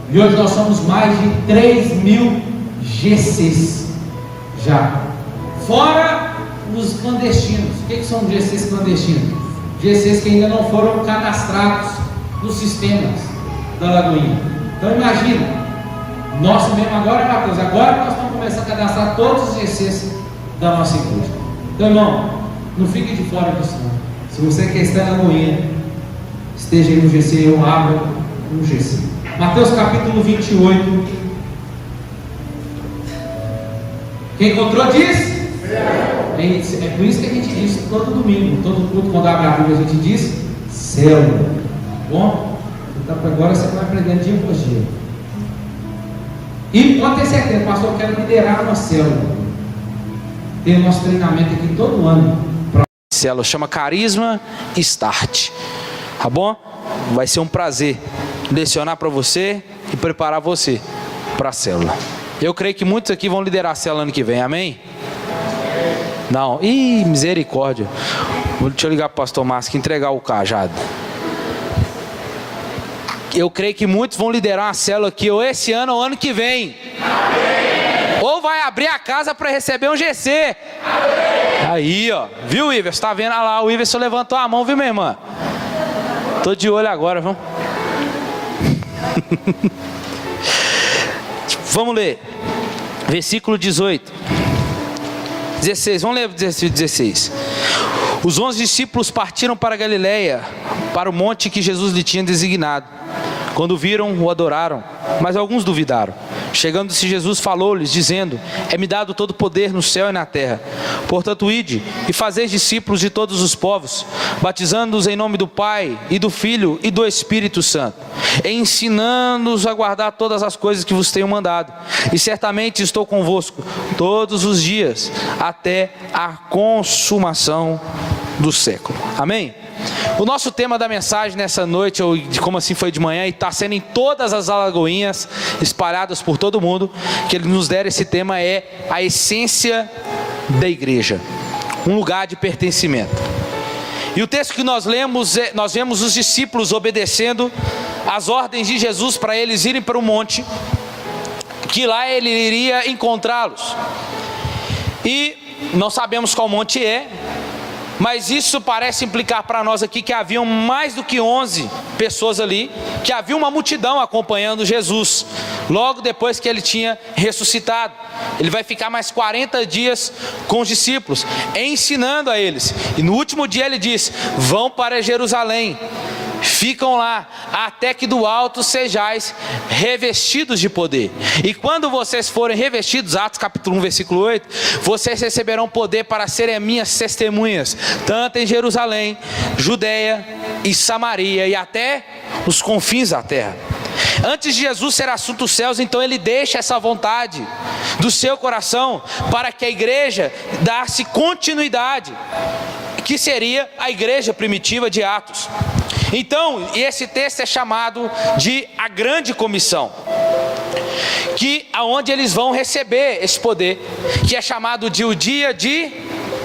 E hoje nós somos mais de 3.000 GCs já. Fora os clandestinos. O que são GCs clandestinos? GCs que ainda não foram cadastrados nos sistemas da Lagoinha. Então imagina, nosso mesmo agora, Mateus, agora que nós estamos começando a cadastrar todos os GCs da nossa igreja. Então, irmão, não fique de fora disso não. Se você quer estar na Lagoinha, esteja aí no GC, eu abro um GC. Mateus capítulo 28. Quem encontrou diz? É por isso que a gente diz todo domingo, todo culto, quando abre a Bíblia, a gente diz célula. Tá bom? Então agora você vai aprendendo dia por dia. E pode ter certeza, pastor, eu quero liderar uma célula. Tem o nosso treinamento aqui todo ano. Célula chama Carisma Start. Tá bom? Vai ser um prazer lecionar para você e preparar você para a célula. Eu creio que muitos aqui vão liderar a célula ano que vem, amém? Não, ih, misericórdia. Deixa eu ligar para o pastor Márcio que entregar o cajado. Eu creio que muitos vão liderar uma célula aqui ou esse ano ou ano que vem. Amém. Ou vai abrir a casa para receber um GC. Amém. Aí, ó, viu, Iverson? Tá vendo? Olha lá, o Iverson levantou a mão, viu, minha irmã? Tô de olho agora, vamos. Vamos ler. Versículo 18. 16, vamos ler 16. Os 11 discípulos partiram para a Galileia, para o monte que Jesus lhe tinha designado. Quando viram, o adoraram, mas alguns duvidaram. Chegando-se Jesus, falou-lhes, dizendo: é-me dado todo o poder no céu e na terra. Portanto, ide e fazeis discípulos de todos os povos, batizando-os em nome do Pai, e do Filho, e do Espírito Santo, e ensinando-os a guardar todas as coisas que vos tenho mandado. E certamente estou convosco todos os dias, até a consumação do século. Amém? O nosso tema da mensagem nessa noite, ou de como assim foi de manhã, e está sendo em todas as alagoinhas espalhadas por todo mundo, que ele nos der esse tema, é a essência da igreja, um lugar de pertencimento. E o texto que nós lemos, nós vemos os discípulos obedecendo as ordens de Jesus para eles irem para o monte, que lá ele iria encontrá-los. E não sabemos qual monte é, mas isso parece implicar para nós aqui que haviam mais do que 11 pessoas ali, que havia uma multidão acompanhando Jesus, logo depois que ele tinha ressuscitado. Ele vai ficar mais 40 dias com os discípulos, ensinando a eles. E no último dia ele diz: vão para Jerusalém, ficam lá, até que do alto sejais revestidos de poder. E quando vocês forem revestidos, Atos capítulo 1, versículo 8, vocês receberão poder para serem minhas testemunhas, tanto em Jerusalém, Judeia e Samaria, e até os confins da terra. Antes de Jesus ser assunto dos céus, então ele deixa essa vontade do seu coração para que a igreja desse continuidade, que seria a igreja primitiva de Atos. Então, esse texto é chamado de a grande comissão, que aonde eles vão receber esse poder, que é chamado de o dia de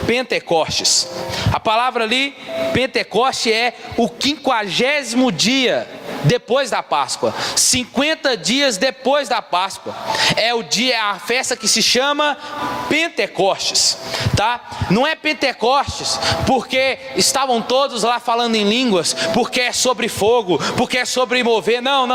Pentecostes. A palavra ali, Pentecoste, é o 50º dia depois da Páscoa, 50 dias depois da Páscoa, é o dia, a festa que se chama Pentecostes, tá? Não é Pentecostes porque estavam todos lá falando em línguas, porque é sobre fogo, porque é sobre mover, não,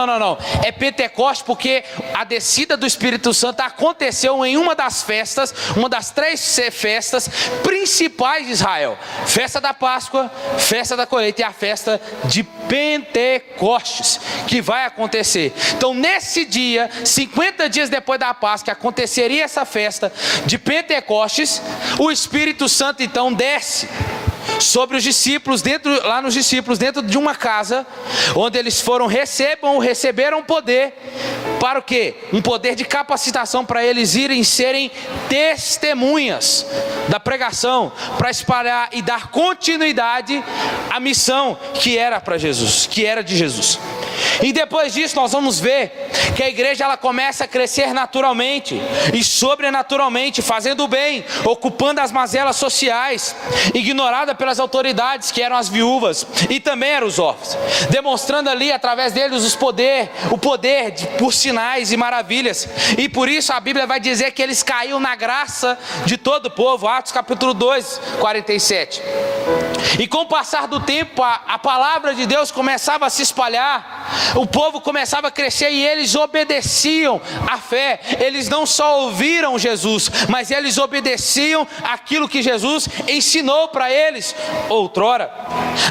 é Pentecostes porque a descida do Espírito Santo aconteceu em uma das festas, uma das 3 festas principais de Israel: festa da Páscoa, festa da colheita e a festa de Pentecostes, que vai acontecer. Então nesse dia, 50 dias depois da Páscoa, que aconteceria essa festa de Pentecostes, o Espírito Santo então desce sobre os discípulos, lá nos discípulos, dentro de uma casa, onde eles receberam poder, para o quê? Um poder de capacitação para eles irem serem testemunhas da pregação, para espalhar e dar continuidade à missão que era para Jesus, que era de Jesus. E depois disso nós vamos ver que a igreja ela começa a crescer naturalmente e sobrenaturalmente, fazendo o bem, ocupando as mazelas sociais, ignorada pelas autoridades que eram as viúvas e também eram os órfãos, demonstrando ali através deles o poder por sinais e maravilhas. E por isso a Bíblia vai dizer que eles caíam na graça de todo o povo. Atos capítulo 2, 47. E com o passar do tempo a palavra de Deus começava a se espalhar, o povo começava a crescer e eles obedeciam à fé. Eles não só ouviram Jesus, mas eles obedeciam aquilo que Jesus ensinou para eles outrora.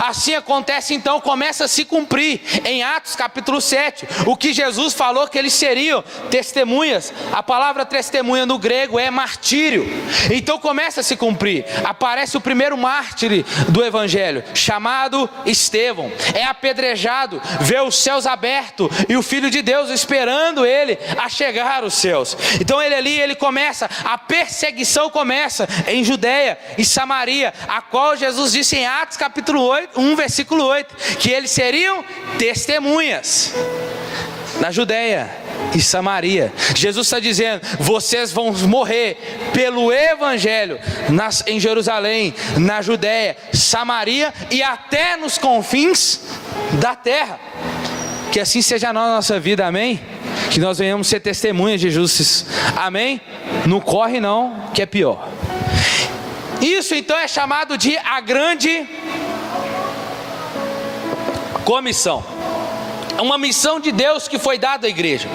Assim acontece então, começa a se cumprir em Atos capítulo 7, o que Jesus falou que eles seriam testemunhas. A palavra testemunha no grego é martírio. Então começa a se cumprir, aparece o primeiro mártir do evangelho, chamado Estevão, é apedrejado, vê os céus abertos e o Filho de Deus esperando ele a chegar aos céus. Então ele começa, a perseguição começa em Judeia e Samaria, a qual Jesus disse em Atos capítulo 1 versículo 8, que eles seriam testemunhas na Judeia e Samaria. Jesus está dizendo: vocês vão morrer pelo evangelho em Jerusalém, na Judeia, Samaria e até nos confins da terra. Que assim seja na nossa vida, amém? Que nós venhamos ser testemunhas de Jesus, amém? Não corre não, que é pior. Isso então é chamado de a grande comissão. É uma missão de Deus que foi dada à igreja.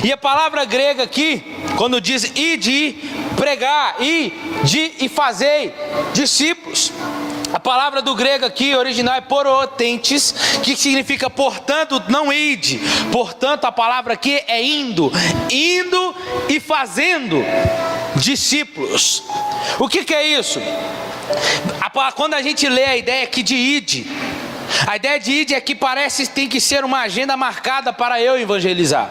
E a palavra grega aqui, quando diz ide, pregar, ide e fazei discípulos, a palavra do grego aqui original é porotentes, que significa portanto, não ide. Portanto, a palavra aqui é indo e fazendo discípulos. O que é isso? Quando a gente lê a ideia aqui de ide, a ideia de ide é que parece que tem que ser uma agenda marcada para eu evangelizar.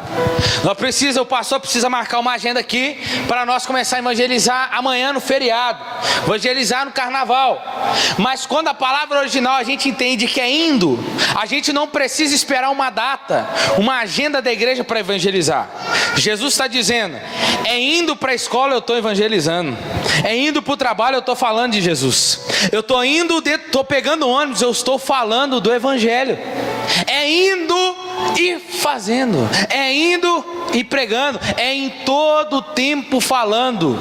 O pastor precisa marcar uma agenda aqui para nós começar a evangelizar amanhã no feriado, evangelizar no carnaval. Mas quando a palavra original a gente entende que é indo, a gente não precisa esperar uma data, uma agenda da igreja para evangelizar. Jesus está dizendo: é indo para a escola eu estou evangelizando, é indo para o trabalho eu estou falando de Jesus, eu estou pegando ônibus, eu estou falando do evangelho. É indo e fazendo, é indo e pregando, é em todo tempo falando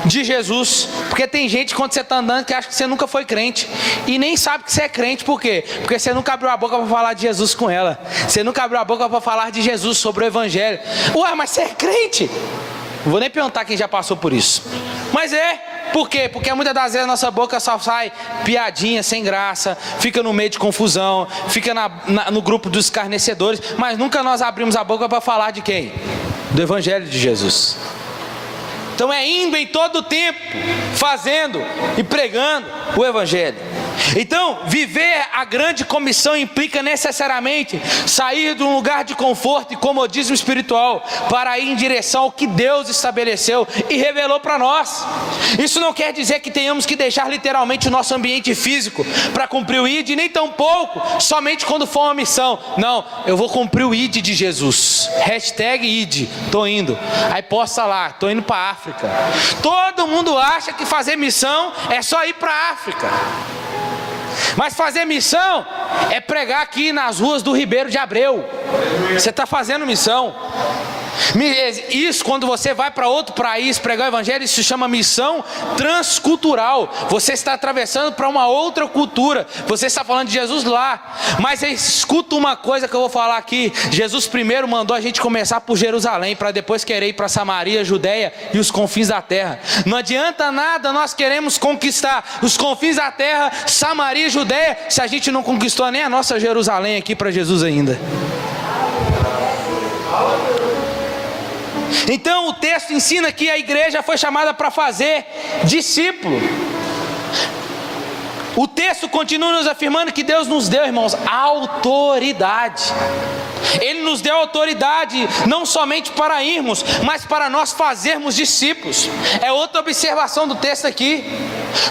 de Jesus. Porque tem gente quando você está andando que acha que você nunca foi crente e nem sabe que você é crente. Por quê? Porque você nunca abriu a boca para falar de Jesus com ela, você nunca abriu a boca para falar de Jesus, sobre o evangelho. Ué, mas você é crente? Não vou nem perguntar quem já passou por isso, mas por quê? Porque muitas das vezes a nossa boca só sai piadinha sem graça, fica no meio de confusão, fica no grupo dos escarnecedores, mas nunca nós abrimos a boca para falar de quem? Do evangelho de Jesus. Então é indo em todo o tempo, fazendo e pregando o evangelho. Então, viver a grande comissão implica necessariamente sair de um lugar de conforto e comodismo espiritual para ir em direção ao que Deus estabeleceu e revelou para nós. Isso não quer dizer que tenhamos que deixar literalmente o nosso ambiente físico para cumprir o ID, nem tampouco somente quando for uma missão. Não, eu vou cumprir o ID de Jesus. #ID, tô indo. Aí posta lá, tô indo para a África. Todo mundo acha que fazer missão é só ir para a África. Mas fazer missão é pregar aqui nas ruas do Ribeiro de Abreu. Você está fazendo missão. Isso, quando você vai para outro país pregar o evangelho, isso se chama missão transcultural. Você está atravessando para uma outra cultura, você está falando de Jesus lá. Mas escuta uma coisa que eu vou falar aqui: Jesus primeiro mandou a gente começar por Jerusalém, para depois querer ir para Samaria, Judeia e os confins da terra. Não adianta nada nós queremos conquistar os confins da terra, Samaria e Judeia, se a gente não conquistou nem a nossa Jerusalém aqui para Jesus ainda. Então o texto ensina que a igreja foi chamada para fazer discípulo. O texto continua nos afirmando que Deus nos deu, irmãos, autoridade. Ele nos deu autoridade não somente para irmos, mas para nós fazermos discípulos. É outra observação do texto aqui.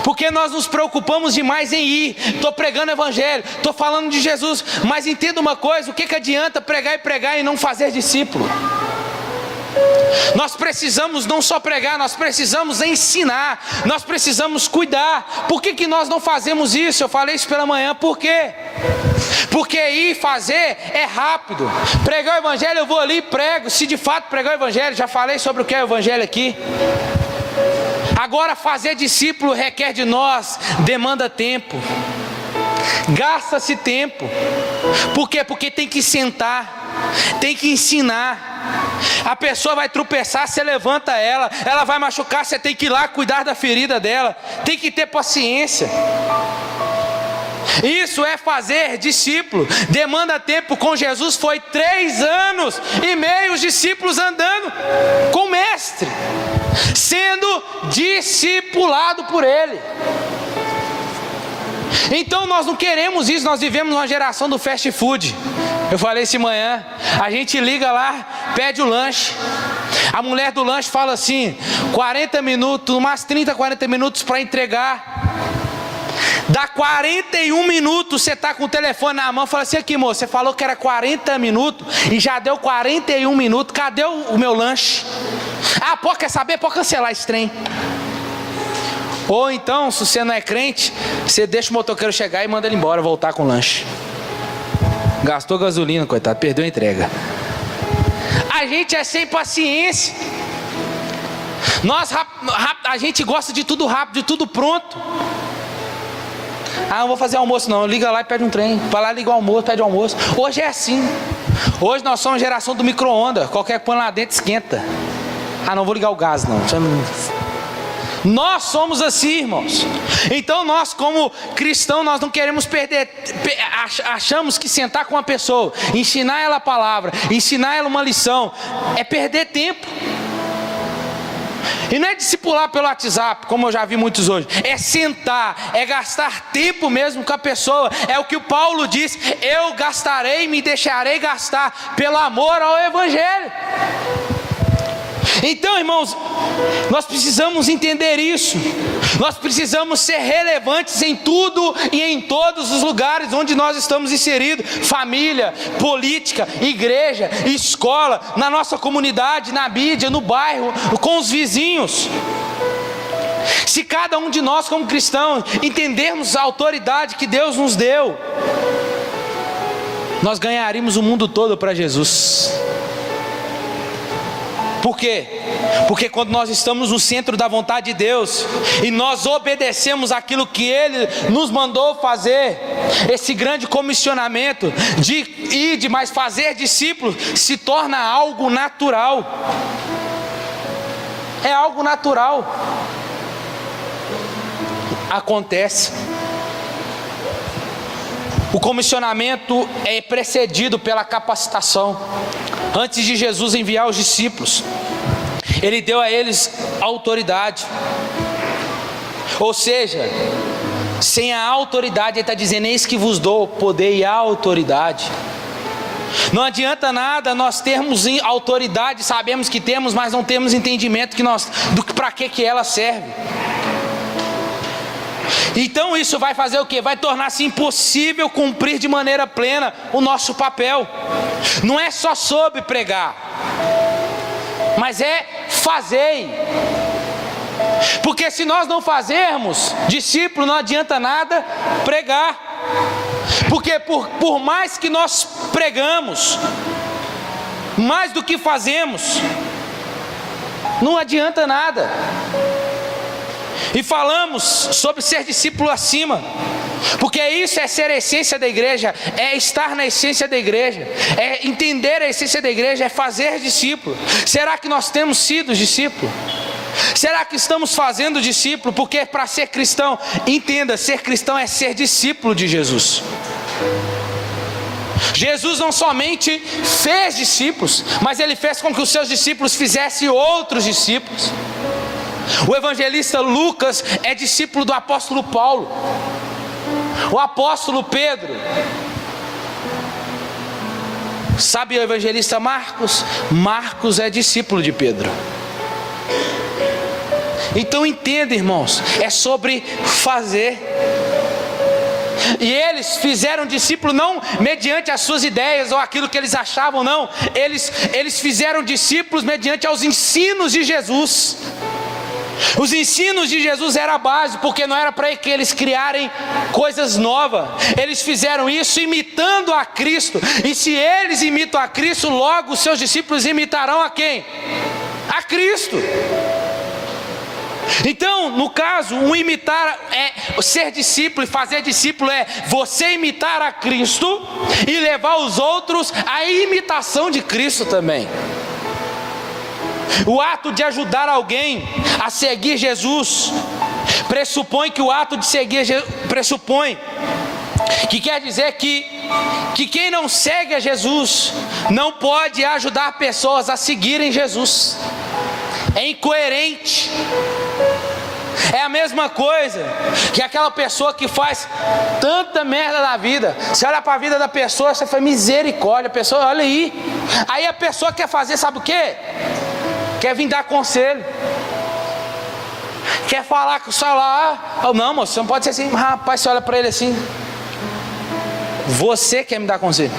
Porque nós nos preocupamos demais em ir. Estou pregando o evangelho, estou falando de Jesus. Mas entenda uma coisa: o que adianta pregar e não fazer discípulo? Nós precisamos não só pregar, nós precisamos ensinar, nós precisamos cuidar. Por que nós não fazemos isso? Eu falei isso pela manhã. Por quê? Porque ir fazer é rápido. Pregar o evangelho, eu vou ali e prego. Se de fato pregar o evangelho, já falei sobre o que é o evangelho aqui. Agora, fazer discípulo requer de nós, demanda tempo, gasta-se tempo. Por quê? Porque tem que sentar, tem que ensinar. A pessoa vai tropeçar, você levanta ela vai machucar, você tem que ir lá cuidar da ferida dela, tem que ter paciência. Isso é fazer discípulo, demanda tempo. Com Jesus foi 3 anos e meio os discípulos andando com o mestre, sendo discipulado por ele. Então nós não queremos isso. Nós vivemos uma geração do fast food. Eu falei essa manhã, a gente liga lá, pede o lanche, a mulher do lanche fala assim, 40 minutos, umas 30, 40 minutos para entregar. Dá 41 minutos, você está com o telefone na mão, fala assim: aqui moço, você falou que era 40 minutos e já deu 41 minutos, cadê o meu lanche? Ah, pô, quer saber? Pode cancelar esse trem. Ou então, se você não é crente, você deixa o motoqueiro chegar e manda ele embora, voltar com o lanche. Gastou gasolina, coitado, perdeu a entrega. A gente é sem paciência. A gente gosta de tudo rápido, de tudo pronto. Ah, não vou fazer almoço não, liga lá e pede um trem. Vai lá, liga o almoço, pede o almoço. Hoje é assim. Hoje nós somos geração do micro-ondas. Qualquer coisa lá dentro esquenta. Ah, não vou ligar o gás não. Nós somos assim, irmãos. Então nós, como cristãos, nós não queremos perder. Achamos que sentar com uma pessoa, ensinar ela a palavra, ensinar ela uma lição, é perder tempo. E não é discipular pelo WhatsApp, como eu já vi muitos hoje. É sentar, é gastar tempo mesmo com a pessoa. É o que o Paulo diz: eu gastarei, me deixarei gastar pelo amor ao evangelho. Então, irmãos, nós precisamos entender isso. Nós precisamos ser relevantes em tudo e em todos os lugares onde nós estamos inseridos. Família, política, igreja, escola, na nossa comunidade, na mídia, no bairro, com os vizinhos. Se cada um de nós como cristãos entendermos a autoridade que Deus nos deu, nós ganharíamos o mundo todo para Jesus. Por quê? Porque quando nós estamos no centro da vontade de Deus e nós obedecemos aquilo que Ele nos mandou fazer, esse grande comissionamento de ir, mas fazer discípulos, se torna algo natural. É algo natural. Acontece. O comissionamento é precedido pela capacitação. Antes de Jesus enviar os discípulos, Ele deu a eles autoridade. Ou seja, sem a autoridade, Ele está dizendo: eis que vos dou poder e autoridade. Não adianta nada nós termos autoridade, sabemos que temos, mas não temos entendimento para que ela serve. Então isso vai fazer o quê? Vai tornar-se impossível cumprir de maneira plena o nosso papel. Não é só sobre pregar, mas é fazer. Porque se nós não fazermos discípulo, não adianta nada pregar. Porque por mais que nós pregamos, mais do que fazemos, não adianta nada. E falamos sobre ser discípulo acima, porque isso é ser a essência da igreja, é estar na essência da igreja, é entender a essência da igreja, é fazer discípulo. Será que nós temos sido discípulo? Será que estamos fazendo discípulo? Porque para ser cristão, entenda, ser cristão é ser discípulo de Jesus. Jesus não somente fez discípulos, mas Ele fez com que os seus discípulos fizessem outros discípulos. O evangelista Lucas é discípulo do apóstolo Paulo. O apóstolo Pedro, sabe o evangelista Marcos? Marcos é discípulo de Pedro. Então entenda, irmãos, é sobre fazer. E eles fizeram discípulo não mediante as suas ideias ou aquilo que eles achavam, não. Eles fizeram discípulos mediante aos ensinos de Jesus. Os ensinos de Jesus era a base, porque não era para que eles criarem coisas novas. Eles fizeram isso imitando a Cristo. E se eles imitam a Cristo, logo os seus discípulos imitarão a quem? A Cristo. Então, no caso, imitar é ser discípulo, e fazer discípulo é você imitar a Cristo e levar os outros à imitação de Cristo também. O ato de ajudar alguém a seguir Jesus pressupõe que o ato de seguir pressupõe que quer dizer que quem não segue a Jesus não pode ajudar pessoas a seguirem Jesus. É incoerente. É a mesma coisa que aquela pessoa que faz tanta merda na vida. Você olha para a vida da pessoa, você fala misericórdia, a pessoa olha aí. Aí a pessoa quer fazer, sabe o quê? Quer vir dar conselho. Quer falar com o celular. Oh, não, moço, você não pode ser assim. Rapaz, você olha para ele assim. Você quer me dar conselho.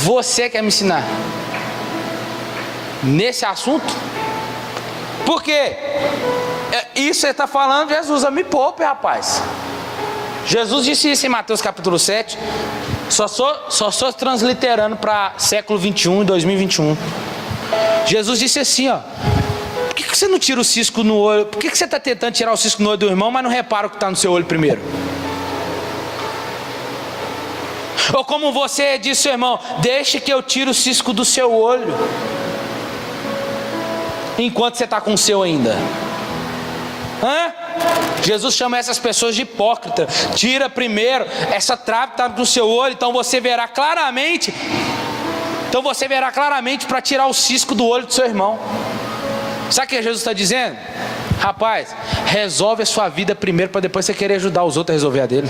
Você quer me ensinar nesse assunto. Por quê? Isso você está falando, Jesus, me poupe, rapaz. Jesus disse isso em Mateus capítulo 7. Só sou transliterando para século 21 e 2021. Jesus disse assim, ó: por que você não tira o cisco no olho? Por que você está tentando tirar o cisco no olho do irmão, mas não repara o que está no seu olho primeiro? Ou como você disse, seu irmão: deixe que eu tire o cisco do seu olho, enquanto você está com o seu ainda. Jesus chama essas pessoas de hipócrita. Tira primeiro essa trave que está no seu olho, então você verá claramente. Então você verá claramente para tirar o cisco do olho do seu irmão. Sabe o que Jesus está dizendo? Rapaz, resolve a sua vida primeiro, para depois você querer ajudar os outros a resolver a dele.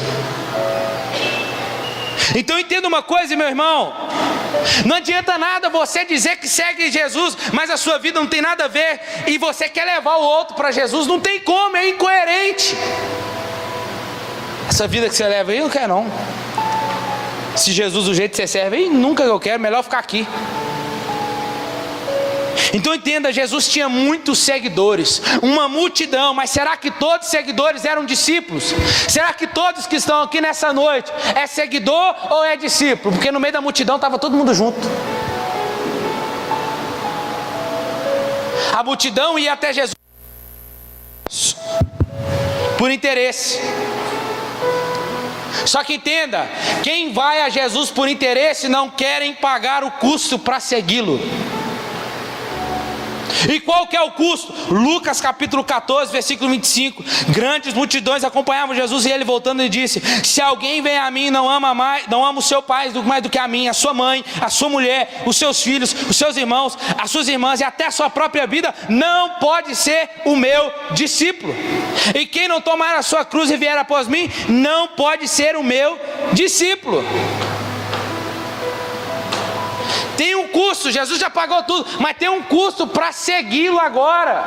Então entenda uma coisa, meu irmão: não adianta nada você dizer que segue Jesus, mas a sua vida não tem nada a ver, e você quer levar o outro para Jesus. Não tem como, é incoerente. Essa vida que você leva aí, eu não quero não. Se Jesus, do jeito que você serve aí, nunca eu quero, melhor ficar aqui. Então entenda, Jesus tinha muitos seguidores, uma multidão, mas será que todos os seguidores eram discípulos? Será que todos que estão aqui nessa noite é seguidor ou é discípulo? Porque no meio da multidão estava todo mundo junto. A multidão ia até Jesus por interesse. Só que entenda, quem vai a Jesus por interesse não querem pagar o custo para segui-lo. E qual que é o custo? Lucas capítulo 14, versículo 25. Grandes multidões acompanhavam Jesus, e ele voltando lhe disse: se alguém vem a mim e não ama o seu pai mais do que a mim, a sua mãe, a sua mulher, os seus filhos, os seus irmãos, as suas irmãs e até a sua própria vida, não pode ser o meu discípulo. E quem não tomar a sua cruz e vier após mim, não pode ser o meu discípulo. Tem um custo, Jesus já pagou tudo, mas tem um custo para segui-lo agora.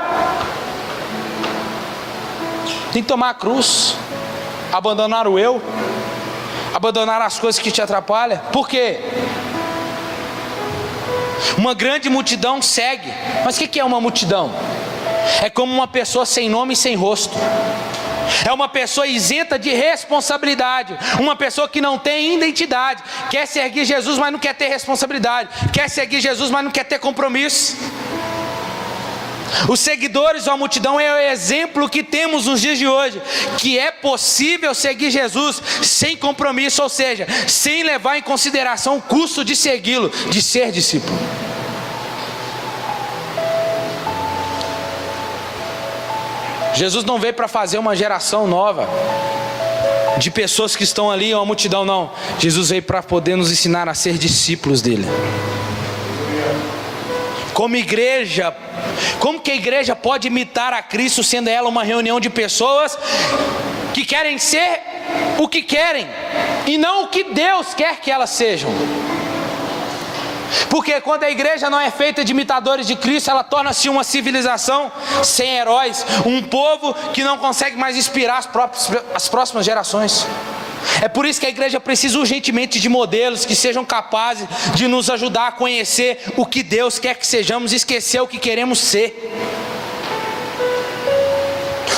Tem que tomar a cruz, abandonar o eu, abandonar as coisas que te atrapalham. Por quê? Uma grande multidão segue. Mas o que é uma multidão? É como uma pessoa sem nome e sem rosto. É uma pessoa isenta de responsabilidade, uma pessoa que não tem identidade, quer seguir Jesus, mas não quer ter responsabilidade, quer seguir Jesus, mas não quer ter compromisso. Os seguidores ou a multidão é o exemplo que temos nos dias de hoje, que é possível seguir Jesus sem compromisso, ou seja, sem levar em consideração o custo de segui-lo, de ser discípulo. Jesus não veio para fazer uma geração nova de pessoas que estão ali, uma multidão, não. Jesus veio para poder nos ensinar a ser discípulos dele. Como igreja, como que a igreja pode imitar a Cristo, sendo ela uma reunião de pessoas que querem ser o que querem e não o que Deus quer que elas sejam? Porque quando a igreja não é feita de imitadores de Cristo, ela torna-se uma civilização sem heróis, um povo que não consegue mais inspirar as próximas gerações. É por isso que a igreja precisa urgentemente de modelos que sejam capazes de nos ajudar a conhecer o que Deus quer que sejamos e esquecer o que queremos ser.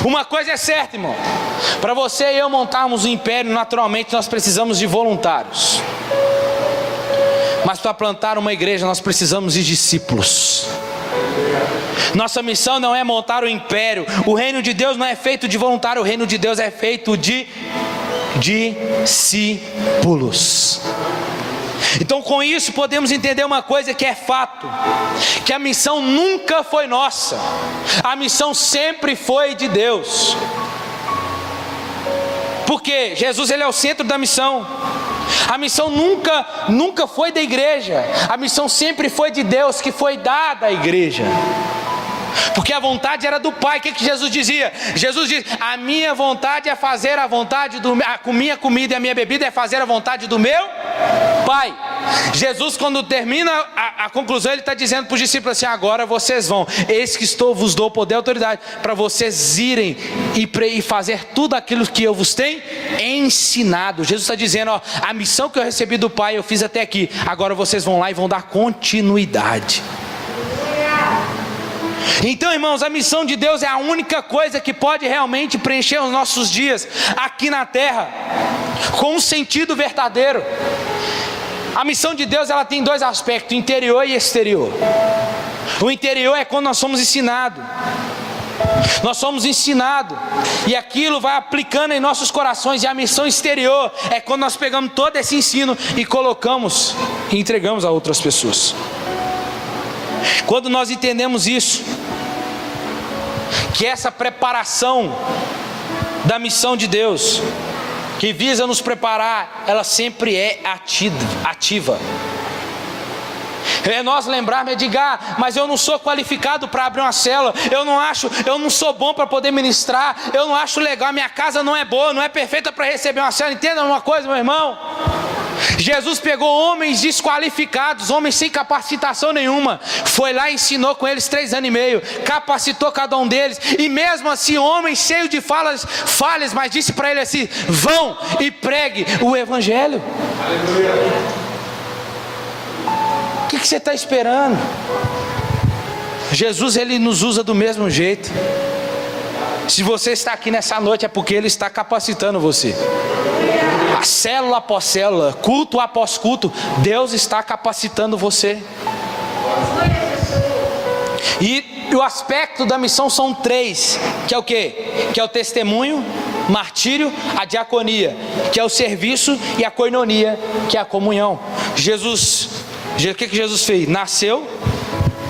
Uma coisa é certa, irmão: para você e eu montarmos um império, naturalmente nós precisamos de voluntários. Mas para plantar uma igreja nós precisamos de discípulos. Nossa missão não é montar um império. O reino de Deus não é feito de voluntário. O reino de Deus é feito de discípulos. Então, com isso podemos entender uma coisa que é fato: que a missão nunca foi nossa. A missão sempre foi de Deus. Porque Jesus, ele é o centro da missão. A missão nunca foi da igreja. A missão sempre foi de Deus, que foi dada à igreja. Porque a vontade era do Pai. O que Jesus dizia? Jesus diz: a minha vontade é fazer a vontade a minha comida e a minha bebida é fazer a vontade do meu Pai. Jesus, quando termina a conclusão, ele está dizendo para os discípulos assim: agora vocês vão, eis que vos dou poder e autoridade para vocês irem e fazer tudo aquilo que eu vos tenho ensinado. Jesus está dizendo: ó, a missão que eu recebi do Pai eu fiz até aqui, agora vocês vão lá e vão dar continuidade. Então, irmãos, a missão de Deus é a única coisa que pode realmente preencher os nossos dias aqui na terra com um sentido verdadeiro. A missão de Deus, ela tem dois aspectos: interior e exterior. O interior é quando nós somos ensinados. Nós somos ensinados e aquilo vai aplicando em nossos corações. E a missão exterior é quando nós pegamos todo esse ensino e colocamos e entregamos a outras pessoas. Quando nós entendemos isso, que essa preparação da missão de Deus, que visa nos preparar, ela sempre é ativa. É nós lembrarmos de mas eu não sou qualificado para abrir uma célula, eu não sou bom para poder ministrar, eu não acho legal, minha casa não é boa, não é perfeita para receber uma célula. Entenda uma coisa, meu irmão: Jesus pegou homens desqualificados, homens sem capacitação nenhuma, foi lá e ensinou com eles 3 anos e meio, capacitou cada um deles, e mesmo assim, homens cheios de falhas, mas disse para ele assim: vão e pregue o evangelho. Aleluia. O que você está esperando? Jesus, ele nos usa do mesmo jeito. Se você está aqui nessa noite, é porque ele está capacitando você. A célula após célula, culto após culto, Deus está capacitando você. E o aspecto da missão são 3, que é o quê? Que é o testemunho, martírio, a diaconia, que é o serviço, e a koinonia, que é a comunhão. O que Jesus fez? Nasceu,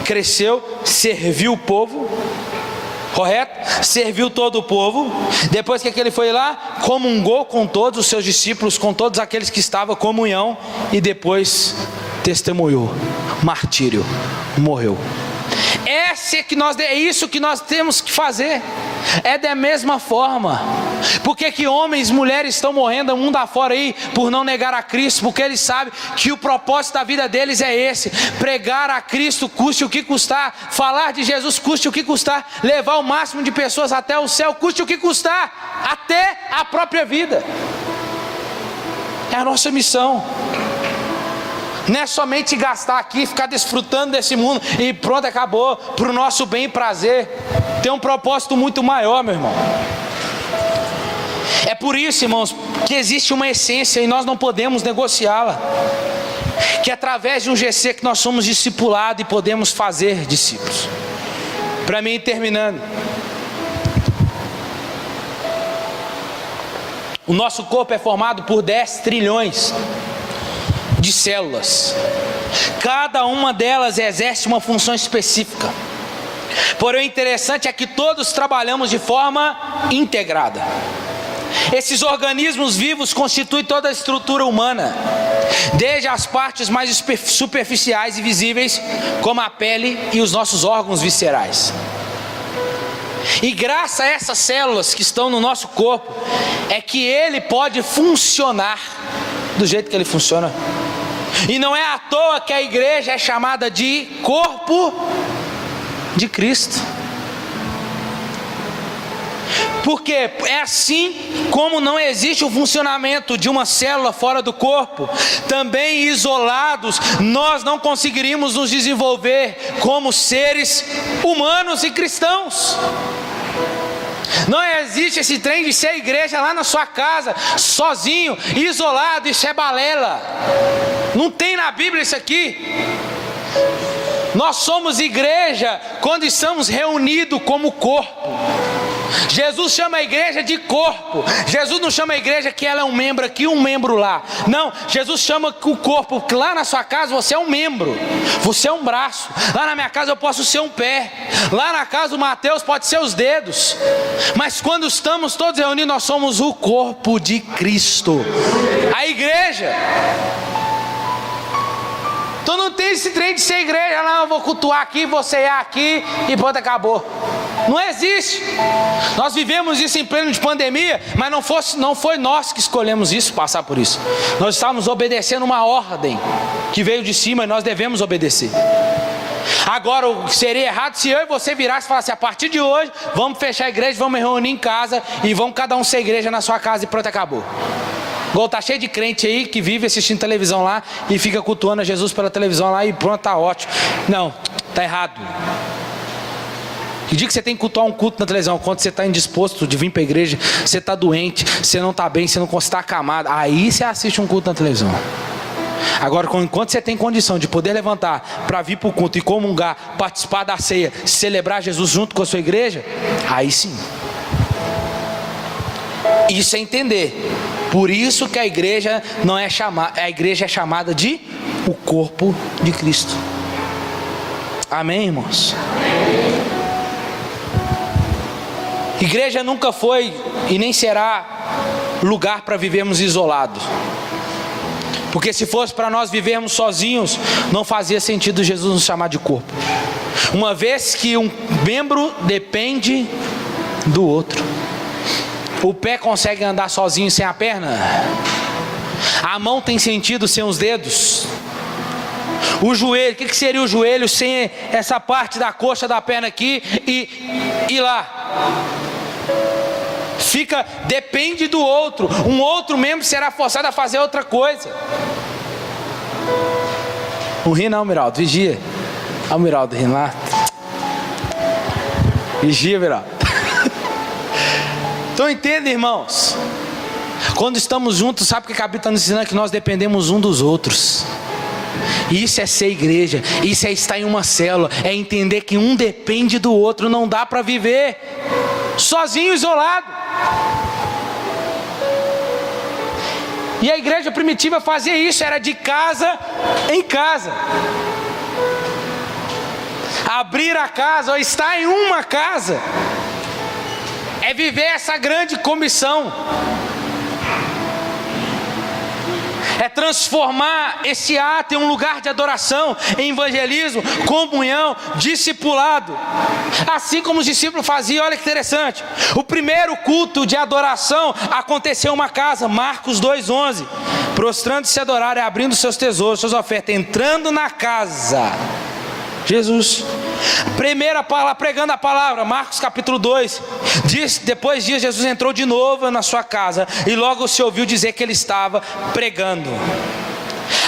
cresceu, serviu o povo, correto? Serviu todo o povo. Depois que ele foi lá, comungou com todos os seus discípulos, com todos aqueles que estavam, comunhão, e depois testemunhou, martírio, morreu. É isso que nós temos que fazer. É da mesma forma. Por que homens e mulheres estão morrendo mundo afora aí por não negar a Cristo? Porque eles sabem que o propósito da vida deles é esse: pregar a Cristo, custe o que custar, falar de Jesus, custe o que custar, levar o máximo de pessoas até o céu, custe o que custar, até a própria vida. É a nossa missão. Não é somente gastar aqui, ficar desfrutando desse mundo e pronto, acabou, para o nosso bem e prazer. Tem um propósito muito maior, meu irmão. É por isso, irmãos, que existe uma essência e nós não podemos negociá-la. Que é através de um GC que nós somos discipulados e podemos fazer discípulos. Para mim, terminando, o nosso corpo é formado por 10 trilhões de células. Cada uma delas exerce uma função específica. Porém, o interessante é que todos trabalhamos de forma integrada. Esses organismos vivos constituem toda a estrutura humana, desde as partes mais superficiais e visíveis, como a pele e os nossos órgãos viscerais. E graças a essas células que estão no nosso corpo, é que ele pode funcionar do jeito que ele funciona. E não é à toa que a igreja é chamada de corpo de Cristo. Porque é assim como não existe o funcionamento de uma célula fora do corpo, também isolados nós não conseguiríamos nos desenvolver como seres humanos e cristãos. Não existe esse trem de ser igreja lá na sua casa, sozinho, isolado, isso é balela. Não tem na Bíblia isso aqui. Nós somos igreja quando estamos reunidos como corpo. Jesus chama a igreja de corpo. Jesus não chama a igreja que ela é um membro aqui, um membro lá. Não, Jesus chama o corpo, que lá na sua casa você é um membro, você é um braço. Lá na minha casa eu posso ser um pé. Lá na casa do Mateus pode ser os dedos. Mas quando estamos todos reunidos, nós somos o corpo de Cristo, a igreja. Então não tem esse trem de ser igreja, não, eu vou cultuar aqui, você é aqui e pronto, acabou. Não existe. Nós vivemos isso em pleno de pandemia, mas não foi nós que escolhemos isso, passar por isso. Nós estávamos obedecendo uma ordem que veio de cima e nós devemos obedecer. Agora, seria errado se eu e você virasse e falasse: a partir de hoje, vamos fechar a igreja, vamos reunir em casa e vamos cada um ser igreja na sua casa e pronto, acabou. Igual tá cheio de crente aí que vive assistindo televisão lá e fica cultuando a Jesus pela televisão lá e pronto, tá ótimo. Não, tá errado. Que dia que você tem que cultuar um culto na televisão? Quando você está indisposto de vir para a igreja, você está doente, você não está bem, você não está acamado, aí você assiste um culto na televisão. Agora, enquanto você tem condição de poder levantar para vir para o culto e comungar, participar da ceia, celebrar Jesus junto com a sua igreja, aí sim. Isso é entender. Por isso que a igreja não é chamada, a igreja é chamada de o corpo de Cristo. Amém, irmãos? Igreja nunca foi e nem será lugar para vivermos isolados. Porque se fosse para nós vivermos sozinhos, não fazia sentido Jesus nos chamar de corpo. Uma vez que um membro depende do outro. O pé consegue andar sozinho sem a perna? A mão tem sentido sem os dedos? O joelho, o que seria o joelho sem essa parte da coxa da perna aqui e lá? Depende do outro. Um outro membro será forçado a fazer outra coisa. Não ri não, Miraldo, vigia. Olha o Miraldo rindo lá. Vigia, Miraldo. Então entenda, irmãos. Quando estamos juntos, sabe o que a Bíblia está nos ensinando? Que nós dependemos um dos outros. Isso é ser igreja, isso é estar em uma célula, é entender que um depende do outro. Não dá para viver sozinho, isolado. E a igreja primitiva fazia isso, era de casa em casa. Abrir a casa ou estar em uma casa é viver essa grande comissão. É transformar esse ato em um lugar de adoração, em evangelismo, comunhão, discipulado. Assim como os discípulos faziam, olha que interessante. O primeiro culto de adoração aconteceu em uma casa, Marcos 2,11. Prostrando-se a adorar e abrindo seus tesouros, suas ofertas, entrando na casa. Jesus, primeira palavra, pregando a palavra, Marcos capítulo 2, depois disso Jesus entrou de novo na sua casa, e logo se ouviu dizer que ele estava pregando.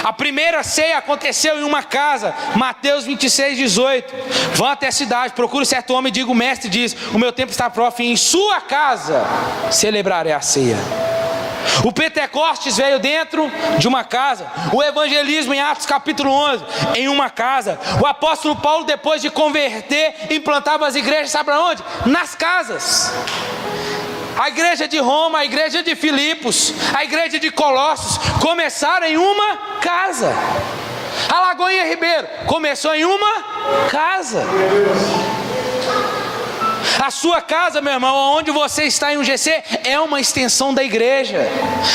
A primeira ceia aconteceu em uma casa, Mateus 26:18. Vão até a cidade, procure certo homem e diga: o mestre diz, o meu tempo está próximo, e em sua casa celebrarei a ceia. O Pentecostes veio dentro de uma casa. O evangelismo em Atos capítulo 11, em uma casa. O apóstolo Paulo, depois de converter, implantava as igrejas, sabe para onde? Nas casas. A igreja de Roma, a igreja de Filipos, a igreja de Colossos começaram em uma casa. A Lagoinha Ribeiro começou em uma casa. A sua casa, meu irmão, onde você está em um GC, é uma extensão da igreja,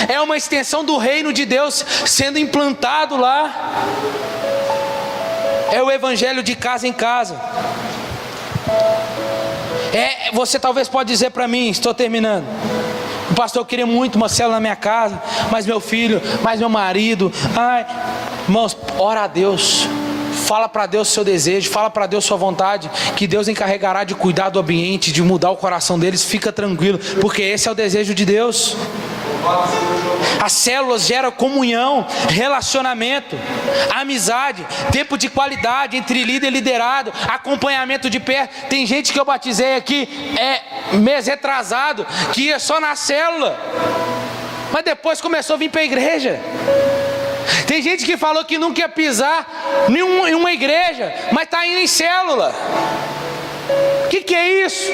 é uma extensão do reino de Deus sendo implantado lá. É o evangelho de casa em casa. Você talvez pode dizer para mim, estou terminando: pastor, eu queria muito uma célula na minha casa, mas meu filho, mas meu marido, Irmãos, ora a Deus. Fala para Deus o seu desejo, fala para Deus sua vontade, que Deus encarregará de cuidar do ambiente, de mudar o coração deles. Fica tranquilo, porque esse é o desejo de Deus. As células geram comunhão, relacionamento, amizade, tempo de qualidade entre líder e liderado, acompanhamento de perto. Tem gente que eu batizei aqui mês retrasado, que ia só na célula, mas depois começou a vir para a igreja. Tem gente que falou que nunca ia pisar em uma igreja, mas está indo em célula. O que é isso?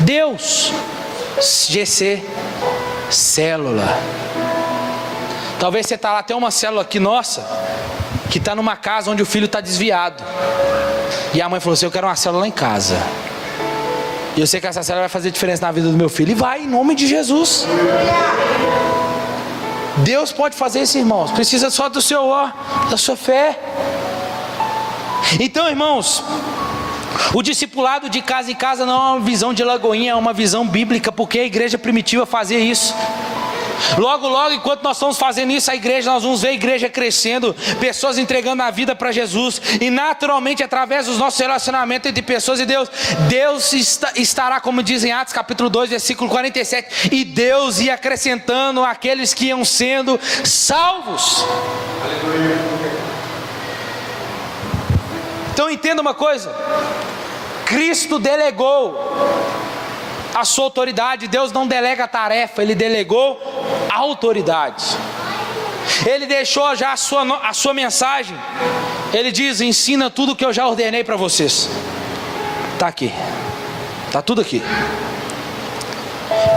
Deus, GC, célula. Talvez você está lá, tem uma célula aqui nossa, que está numa casa onde o filho está desviado. E a mãe falou assim: eu quero uma célula lá em casa. E eu sei que essa célula vai fazer diferença na vida do meu filho. E vai, em nome de Jesus. Deus pode fazer isso, irmãos. Precisa só do seu da sua fé. Então, irmãos, o discipulado de casa em casa não é uma visão de Lagoinha, é uma visão bíblica, porque a igreja primitiva fazia isso. Logo, enquanto nós estamos fazendo isso, nós vamos ver a igreja crescendo, pessoas entregando a vida para Jesus, e naturalmente, através dos nossos relacionamentos entre pessoas e Deus, Deus estará, como diz em Atos capítulo 2, versículo 47, e Deus ia acrescentando aqueles que iam sendo salvos. Então entenda uma coisa: Cristo delegou a sua autoridade. Deus não delega a tarefa, Ele delegou a autoridade. Ele deixou já a sua mensagem. Ele diz: ensina tudo que eu já ordenei para vocês. Está aqui, está tudo aqui.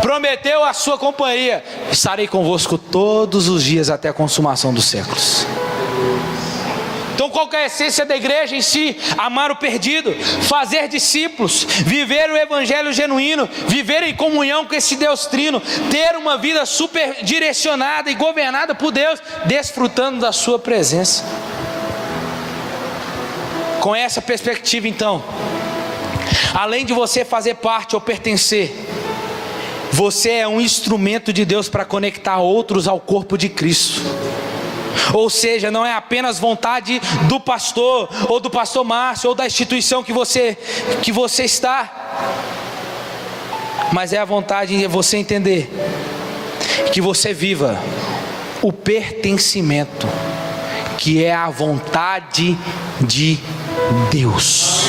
Prometeu a sua companhia: estarei convosco todos os dias até a consumação dos séculos. Então qual que é a essência da igreja em si? Amar o perdido, fazer discípulos, viver o evangelho genuíno, viver em comunhão com esse Deus trino, ter uma vida super direcionada e governada por Deus, desfrutando da sua presença. Com essa perspectiva, então, além de você fazer parte ou pertencer, você é um instrumento de Deus para conectar outros ao corpo de Cristo. Ou seja, não é apenas vontade do pastor, ou do pastor Márcio, ou da instituição que você está, mas é a vontade de você entender que você viva o pertencimento, que é a vontade de Deus.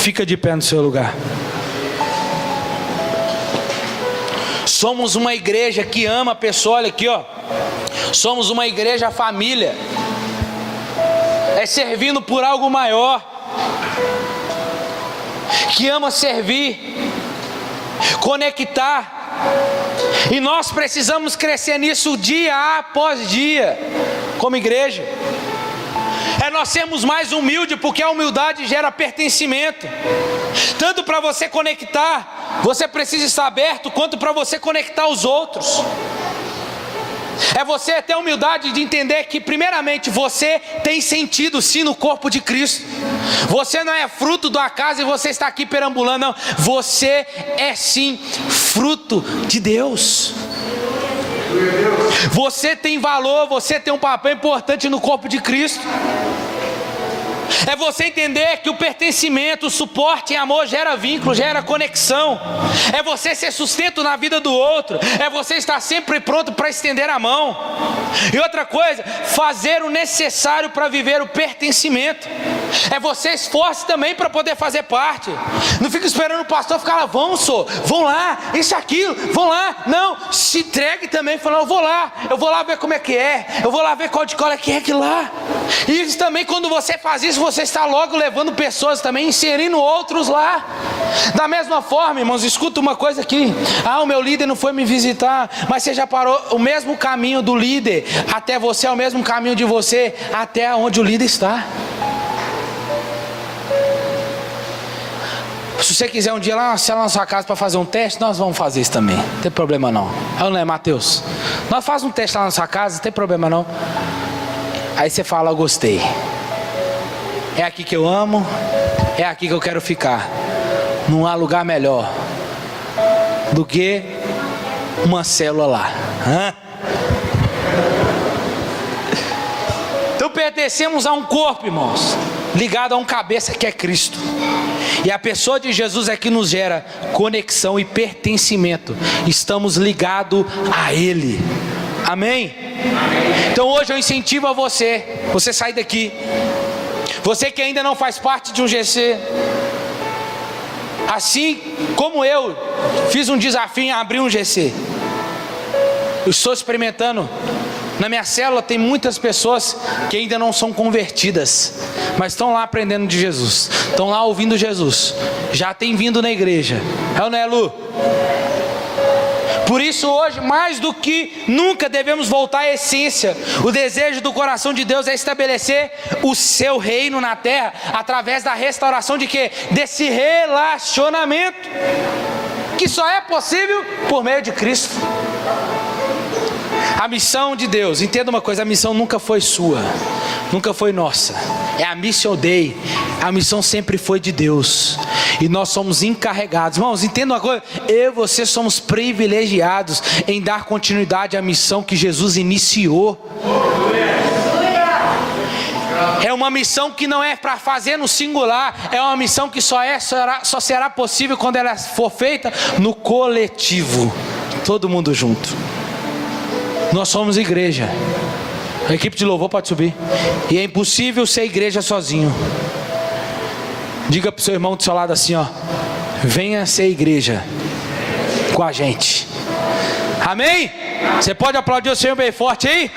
Fica de pé no seu lugar. Somos uma igreja que ama a pessoa. Olha aqui, ó. Somos uma igreja família. É servindo por algo maior, que ama servir, conectar. E nós precisamos crescer nisso dia após dia, como igreja. É nós sermos mais humildes, porque a humildade gera pertencimento. Tanto para você conectar, você precisa estar aberto, quanto para você conectar os outros. É você ter a humildade de entender que primeiramente você tem sentido sim no corpo de Cristo. Você não é fruto do acaso e você está aqui perambulando, não. Você é sim fruto de Deus. Você tem valor, você tem um papel importante no corpo de Cristo. É você entender que o pertencimento, o suporte em amor gera vínculo, gera conexão. É você ser sustento na vida do outro. É você estar sempre pronto para estender a mão. E outra coisa, fazer o necessário para viver o pertencimento. É você esforce também para poder fazer parte. Não fica esperando o pastor ficar lá: vão lá, isso, aquilo, vão lá. Não, se entregue também, falando: eu vou lá ver como é que é, eu vou lá ver qual de cola que é aquilo lá. E isso também, quando você faz isso, você está logo levando pessoas também, inserindo outros lá. Da mesma forma, irmãos, escuta uma coisa aqui: o meu líder não foi me visitar, mas você já parou? O mesmo caminho do líder até você é o mesmo caminho de você até onde o líder está. Se você quiser um dia lá na sua casa para fazer um teste, nós vamos fazer isso também, não tem problema não. Não é, Mateus? Nós fazemos um teste lá na sua casa, não tem problema não. Aí você fala: eu gostei, é aqui que eu amo, é aqui que eu quero ficar. Não há lugar melhor do que uma célula lá. pertencemos a um corpo, irmãos, ligado a um cabeça que é Cristo. E a pessoa de Jesus é que nos gera conexão e pertencimento. Estamos ligados a Ele. Amém? Então hoje eu incentivo a você sair daqui. Você que ainda não faz parte de um GC, assim como eu fiz um desafio em abrir um GC. Eu estou experimentando. Na minha célula tem muitas pessoas que ainda não são convertidas, mas estão lá aprendendo de Jesus, estão lá ouvindo Jesus, já tem vindo na igreja. É ou não é, Lu? Por isso hoje, mais do que nunca, devemos voltar à essência. O desejo do coração de Deus é estabelecer o seu reino na terra, através da restauração de quê? Desse relacionamento, que só é possível por meio de Cristo. A missão de Deus, entenda uma coisa, a missão nunca foi sua, nunca foi nossa, é a Mission Dei, a missão sempre foi de Deus, e nós somos encarregados. Irmãos, entenda uma coisa, eu e você somos privilegiados em dar continuidade à missão que Jesus iniciou. É uma missão que não é para fazer no singular, é uma missão que só será possível quando ela for feita no coletivo, todo mundo junto. Nós somos igreja. A equipe de louvor pode subir. E é impossível ser igreja sozinho. Diga para o seu irmão do seu lado assim, ó: venha ser igreja com a gente. Amém? Você pode aplaudir o Senhor bem forte aí?